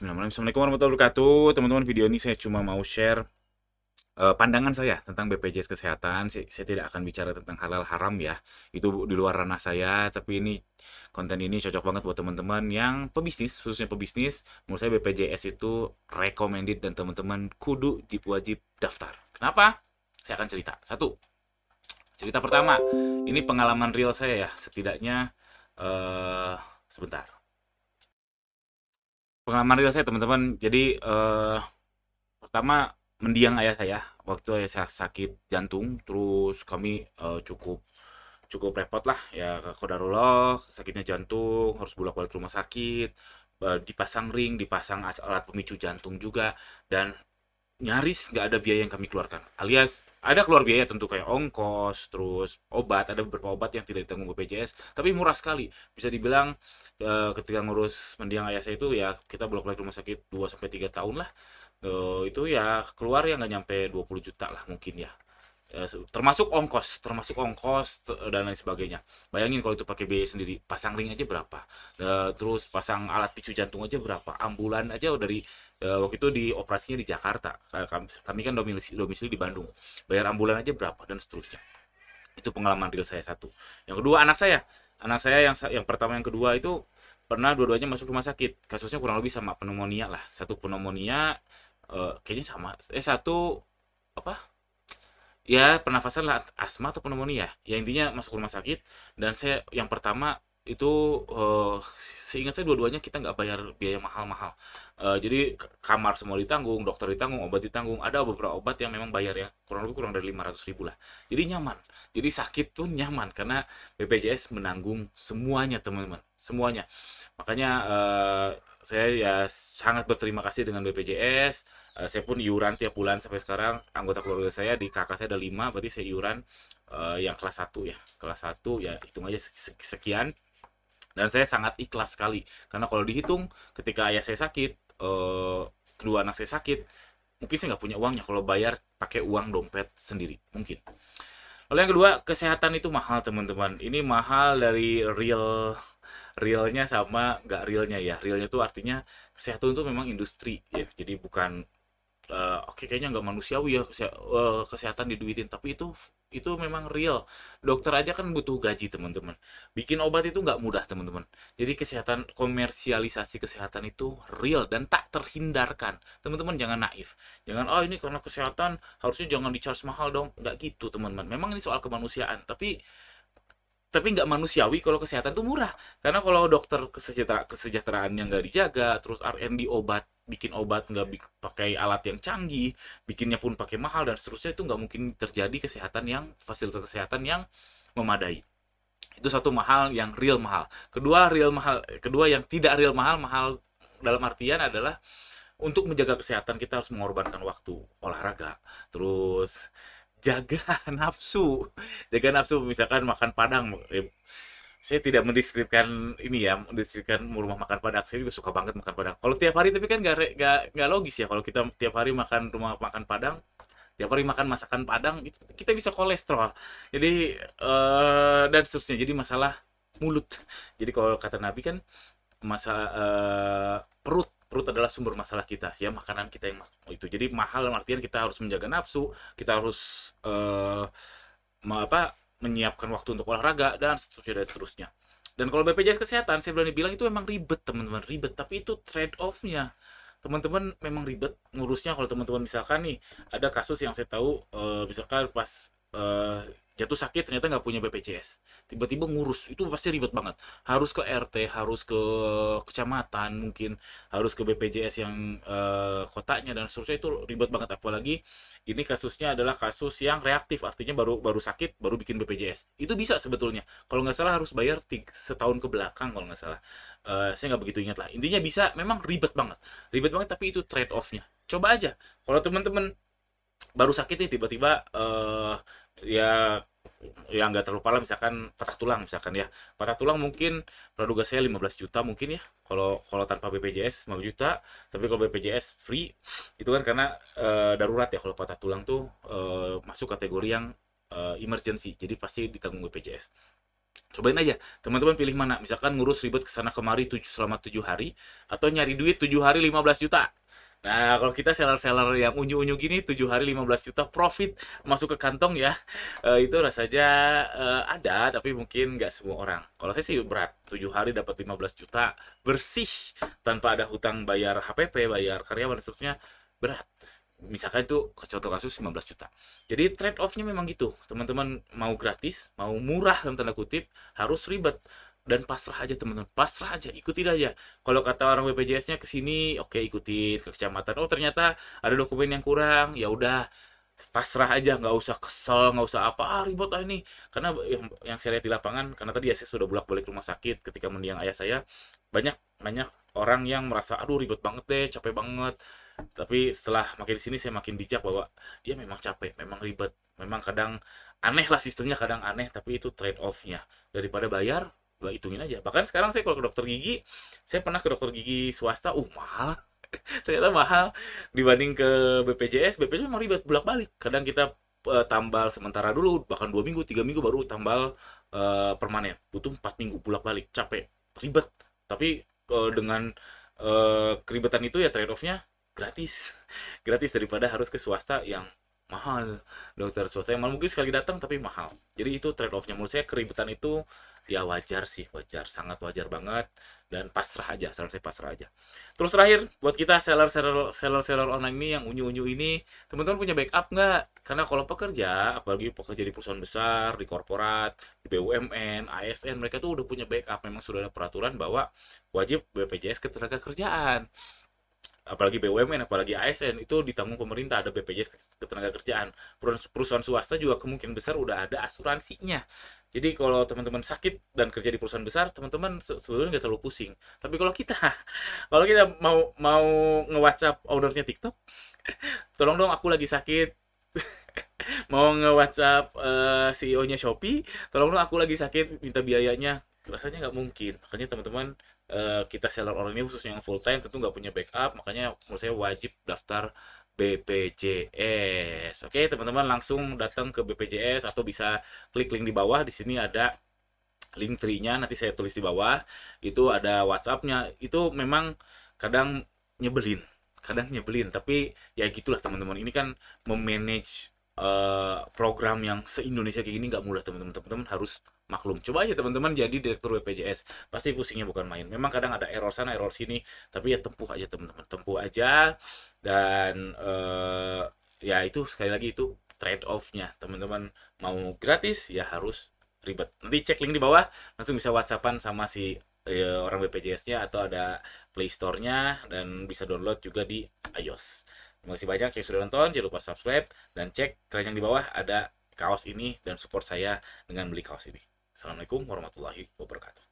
Bismillahirrahmanirrahim. Assalamualaikum warahmatullahi wabarakatuh. Teman-teman, video ini saya cuma mau share pandangan saya tentang BPJS Kesehatan. Saya tidak akan bicara tentang halal haram ya. Itu di luar ranah saya, tapi ini konten ini cocok banget buat teman-teman yang pebisnis, khususnya pebisnis. Menurut saya BPJS itu recommended dan teman-teman kudu wajib daftar. Kenapa? Saya akan cerita. Satu, cerita pertama. Ini pengalaman real saya ya, setidaknya sebentar. Pengalaman real saya teman-teman. Jadi pertama mendiang ayah saya waktu ayah saya sakit jantung, terus kami cukup cukup repot lah ya, kodarullah sakitnya jantung harus bolak-balik ke rumah sakit, dipasang ring, dipasang alat pemicu jantung juga, dan nyaris nggak ada biaya yang kami keluarkan, alias ada keluar biaya tentu kayak ongkos, terus obat, ada beberapa obat yang tidak ditanggung BPJS, tapi murah sekali. Bisa dibilang ketika ngurus mendiang ayah saya itu ya kita bolak-balik rumah sakit 2 sampai 3 tahun lah. Itu ya keluar ya nggak nyampe 20 juta lah mungkin ya. Termasuk ongkos dan lain sebagainya. Bayangin kalau itu pakai biaya sendiri, pasang ring aja berapa, terus pasang alat picu jantung aja berapa, ambulan aja dari waktu itu di operasinya di Jakarta, kami kan domisili di Bandung, bayar ambulan aja berapa dan seterusnya. Itu pengalaman real saya satu. Yang kedua, anak saya yang pertama yang kedua itu pernah dua-duanya masuk rumah sakit, kasusnya kurang lebih sama, pneumonia lah, satu pneumonia, kayaknya sama, satu apa ya, pernafasan lah, asma atau pneumonia ya, intinya masuk rumah sakit. Dan saya yang pertama itu, seingat saya dua-duanya kita nggak bayar biaya mahal-mahal. Jadi kamar semua ditanggung, dokter ditanggung, obat ditanggung, ada beberapa obat yang memang bayar ya kurang dari 500 ribu lah, jadi nyaman. Jadi sakit pun nyaman karena BPJS menanggung semuanya teman-teman, semuanya. Makanya saya ya sangat berterima kasih dengan BPJS. Saya pun iuran tiap bulan sampai sekarang. Anggota keluarga saya, di kakak saya ada 5, berarti saya iuran yang kelas satu ya. Kelas satu ya hitung aja sekian. Dan saya sangat ikhlas sekali. Karena kalau dihitung ketika ayah saya sakit, kedua anak saya sakit, mungkin saya nggak punya uangnya kalau bayar pakai uang dompet sendiri. Mungkin. Lalu yang kedua, kesehatan itu mahal teman-teman. Ini mahal dari realnya sama nggak realnya ya. Realnya itu artinya kesehatan itu memang industri ya. Jadi bukan oke kayaknya nggak manusiawi ya kesehatan diduitin, tapi itu memang real. Dokter aja kan butuh gaji teman-teman, bikin obat itu nggak mudah teman-teman. Jadi kesehatan, komersialisasi kesehatan itu real dan tak terhindarkan. Teman-teman jangan naif, jangan oh ini karena kesehatan harusnya jangan di charge mahal dong, nggak gitu teman-teman. Memang ini soal kemanusiaan, tapi nggak manusiawi kalau kesehatan tuh murah. Karena kalau dokter kesejahteraannya nggak dijaga, terus R&D obat, bikin obat nggak pakai alat yang canggih, bikinnya pun pakai mahal dan seterusnya, itu nggak mungkin terjadi fasilitas kesehatan yang memadai. Itu satu mahal, yang real mahal. Kedua yang tidak real mahal, mahal dalam artian adalah untuk menjaga kesehatan kita harus mengorbankan waktu olahraga, terus jaga nafsu, jaga nafsu, misalkan makan padang. Saya tidak mendiskreditkan ini ya, mendiskreditkan rumah makan padang, saya juga suka banget makan padang kalau tiap hari, tapi kan nggak logis ya kalau kita tiap hari makan rumah makan padang, tiap hari makan masakan padang, itu kita bisa kolesterol. Jadi dan seterusnya, jadi masalah mulut. Jadi kalau kata Nabi kan, masalah perut perut adalah sumber masalah kita ya, makanan kita yang itu. Jadi mahal artian kita harus menjaga nafsu, kita harus menyiapkan waktu untuk olahraga dan seterusnya. Dan kalau BPJS kesehatan, saya berani bilang itu memang ribet teman-teman, ribet, tapi itu trade off-nya teman-teman. Memang ribet ngurusnya. Kalau teman-teman misalkan nih ada kasus yang saya tahu, misalkan pas eh, jatuh sakit ternyata nggak punya BPJS, tiba-tiba ngurus itu pasti ribet banget. Harus ke RT, harus ke kecamatan, mungkin harus ke BPJS yang kotanya dan seterusnya, itu ribet banget. Apalagi ini kasusnya adalah kasus yang reaktif, artinya baru baru sakit baru bikin BPJS. Itu bisa sebetulnya, kalau nggak salah harus bayar setahun ke belakang kalau nggak salah. Saya nggak begitu ingat lah, intinya bisa. Memang ribet banget, tapi itu trade off-nya. Coba aja kalau teman-teman baru sakit nih tiba-tiba, ya yang nggak terlalu parah, misalkan patah tulang misalkan ya, patah tulang mungkin praduga saya 15 juta mungkin ya, kalau kalau tanpa BPJS 5 juta, tapi kalau BPJS free. Itu kan karena darurat ya, kalau patah tulang tuh masuk kategori yang emergency, jadi pasti ditanggung BPJS. Cobain aja, teman-teman pilih mana. Misalkan ngurus ribet ke sana kemari selama 7 hari, atau nyari duit 7 hari 15 juta. Nah, kalau kita seller-seller yang unyu-unyu gini, 7 hari 15 juta profit masuk ke kantong ya, itu rasanya ada, tapi mungkin nggak semua orang. Kalau saya sih berat, 7 hari dapat 15 juta bersih, tanpa ada hutang bayar HPP, bayar karyawan, dan seterusnya, berat. Misalkan itu contoh kasus 15 juta. Jadi trade off-nya memang gitu. Teman-teman mau gratis, mau murah dalam tanda kutip, harus ribet. Dan pasrah aja teman-teman, pasrah aja, ikutin aja. Kalau kata orang BPJS-nya ke sini, oke ikutin ke kecamatan. Oh ternyata ada dokumen yang kurang, ya udah pasrah aja, nggak usah kesel, nggak usah apa ribet ini. Karena yang saya lihat di lapangan, karena tadi ya saya sudah bolak-balik rumah sakit ketika mendiang ayah saya, banyak banyak orang yang merasa aduh ribet banget deh, capek banget. Tapi setelah makin di sini saya makin bijak bahwa dia memang capek, memang ribet, memang kadang aneh lah sistemnya, kadang aneh, tapi itu trade off-nya. Daripada bayar, hitungin aja. Bahkan sekarang saya kalau ke dokter gigi, saya pernah ke dokter gigi swasta, mahal. Ternyata mahal dibanding ke BPJS. BPJS memang ribet bolak-balik. Kadang kita tambal sementara dulu, bahkan 2 minggu, 3 minggu baru tambal permanen. Butuh 4 minggu bolak-balik, capek, ribet. Tapi dengan keribetan itu ya trade off-nya gratis. Gratis daripada harus ke swasta yang mahal. Dokter swasta yang mahal mungkin sekali datang tapi mahal. Jadi itu trade off-nya. Menurut saya keribetan itu ya wajar sih, wajar, sangat wajar banget, dan pasrah aja, saran saya pasrah aja. Terus terakhir buat kita seller online ini yang unyu-unyu ini, teman-teman punya backup nggak? Karena kalau pekerja, apalagi pekerja di perusahaan besar, di korporat, di BUMN, ASN, mereka tuh udah punya backup. Memang sudah ada peraturan bahwa wajib BPJS Ketenagakerjaan. Apalagi BUMN, apalagi ASN, itu ditanggung pemerintah, ada BPJS Ketenagakerjaan. Perusahaan swasta juga kemungkinan besar udah ada asuransinya. Jadi kalau teman-teman sakit dan kerja di perusahaan besar, teman-teman sebetulnya nggak terlalu pusing. Tapi kalau kita, kalau kita mau mau nge-WhatsApp ownernya TikTok, tolong dong aku lagi sakit, mau nge-WhatsApp CEO-nya Shopee, tolong dong aku lagi sakit, minta biayanya, rasanya nggak mungkin. Makanya teman-teman, kita seller online ini khususnya yang full time tentu nggak punya backup, makanya menurut saya wajib daftar BPJS. Oke teman-teman, langsung datang ke BPJS atau bisa klik link di bawah. Di sini ada link tree-nya, nanti saya tulis di bawah. Itu ada WhatsApp-nya. Itu memang kadang nyebelin, tapi ya gitulah teman-teman. Ini kan memanage program yang se-Indonesia kayak gini nggak mudah teman-teman. Teman-teman harus maklum. Coba aja teman-teman jadi direktur BPJS, pasti pusingnya bukan main. Memang kadang ada error sana, error sini, tapi ya tempuh aja teman-teman, tempuh aja. Dan ya itu sekali lagi itu trade off-nya. Teman-teman mau gratis ya harus ribet. Nanti cek link di bawah, langsung bisa WhatsAppan sama si orang BPJS-nya, atau ada Play Store-nya, dan bisa download juga di iOS. Terima kasih banyak yang sudah nonton, jangan lupa subscribe dan cek keranjang di bawah, ada kaos ini, dan support saya dengan beli kaos ini. Assalamualaikum warahmatullahi wabarakatuh.